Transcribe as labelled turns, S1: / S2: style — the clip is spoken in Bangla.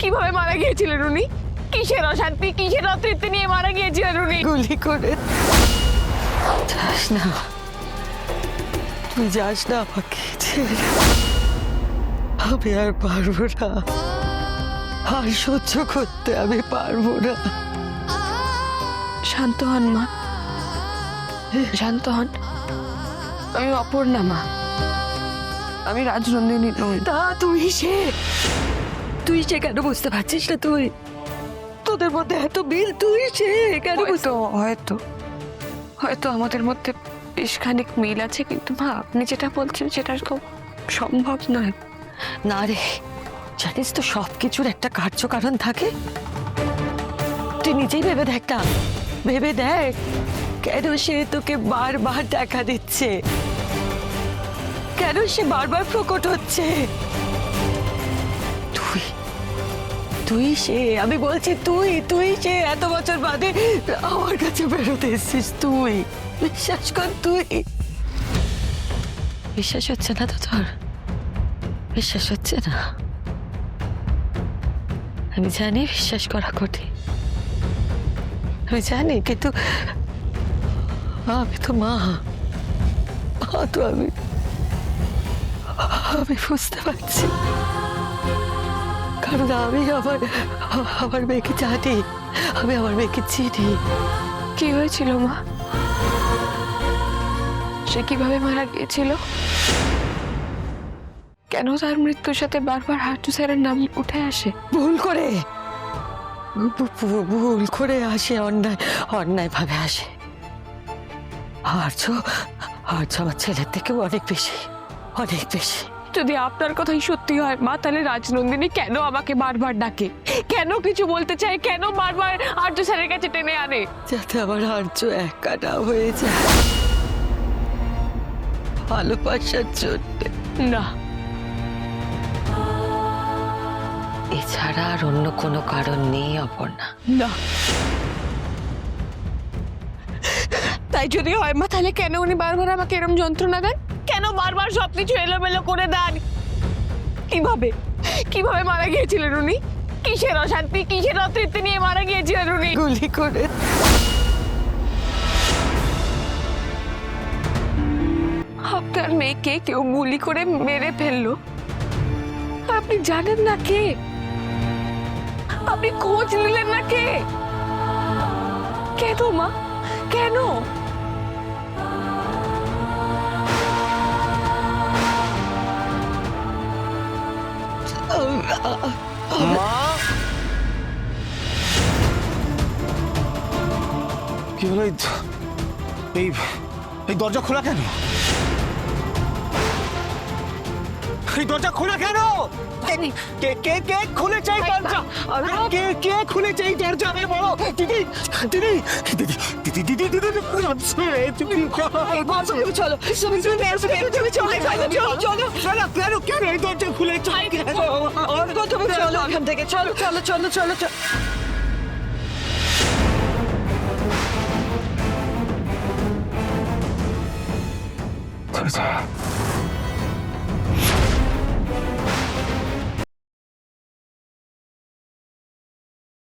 S1: কিভাবে মারা গিয়েছিলেন উনি? কিসের অশান্তি, কিসের অতৃপ্তি নিয়ে মারা গিয়েছিলেন উনি?
S2: গুলি করে। যাস না, তুই যাস না আমাকে ছেড়ে। আমি আর পারবো না, আর সহ্য করতে আমি পারবো না।
S1: শান্ত হন মা, শান্ত হন। আমি অপর্ণা মা, আমি রাজনন্দিনী নই।
S2: তা তুই সে কেন বুঝতে পারছিস না? তুই, তোদের মধ্যে এত মিল, তুই সে কেন বুঝতে?
S1: হয়তো হয়তো আমাদের মধ্যে বেশ খানিক মিল আছে, কিন্তু মা আপনি যেটা বলছেন সেটা তো সম্ভব নয়।
S2: না রে, জানিস তো সবকিছুর একটা কার্যকারণ থাকে। তুই নিজেই ভেবে দেখ না, ভেবে দেখ কেন সে তোকে বারবার দেখা দিচ্ছে, কেন সে বারবার প্রকট হচ্ছে। তুই সে, আমি বলছি তুই সে। এত বছর বাদে আমার কাছে বেরোতে এসেছিস তুই। বিশ্বাস কর, তুই। বিশ্বাস হচ্ছে না তো তোর? বিশ্বাস হচ্ছে না? আমি জানি বিশ্বাস করা কঠিন, আমি জানি, কিন্তু আমি তো মা, তো আমি বুঝতে পারছি। কারণ আমি আমার মেয়েকে জানি, আমি আমার মেয়েকে চিনি।
S1: কি হয়েছিল মা? সে কিভাবে মারা গিয়েছিল? কেন তার মৃত্যুর সাথে বারবার হাটু স্যারের নাম উঠে আসে?
S2: ভুল করে আসে, অন্যায় ভাবে আসে। আর্য আমার ছেলের থেকেও অনেক বেশি।
S1: যদি আপনার কথাই সত্যি হয় মা, তাহলে রাজনন্দিনী কেন আমাকে বারবার ডাকে, কেন কিছু বলতে চায়, কেন বারবার আর্য স্যারের কাছে টেনে আনে?
S2: যাতে আমার আর্য একা না হয়ে যায়, ভালোবাসার জন্য।
S1: না,
S2: এছাড়া আর অন্য কোনো কারণ নেই অপর্ণা।
S1: না। তাই যদি হয় মা, তাহলে কেন উনি বারবার আমাকে এরকম যন্ত্রণা দেন? কেন বারবার সবকিছু এলোমেলো করে দেন? কিভাবে মারা গিয়েছিলেন উনি? কিসের অশান্তি, কিসের অতৃপ্তি নিয়ে মারা গিয়েছিলেন উনি?
S2: গুলি করে।
S1: আপনার মেয়েকে কেউ গুলি করে মেরে ফেললো, আপনি জানেন না কে? আপনি খোঁজ নিলেন না কে? কেন মা, কেন?
S3: কি হলো? এই দরজা খোলা কেন? এই দরজা খোলা কেন? কে খুলেছে এই দরজা? কে খুলেছে এই দরজা? আমি বলো। দিদি
S2: চলো,
S3: কেন এই দরজা খুলেছে?
S2: তুমি চলো এখান থেকে, চলো।
S3: চলো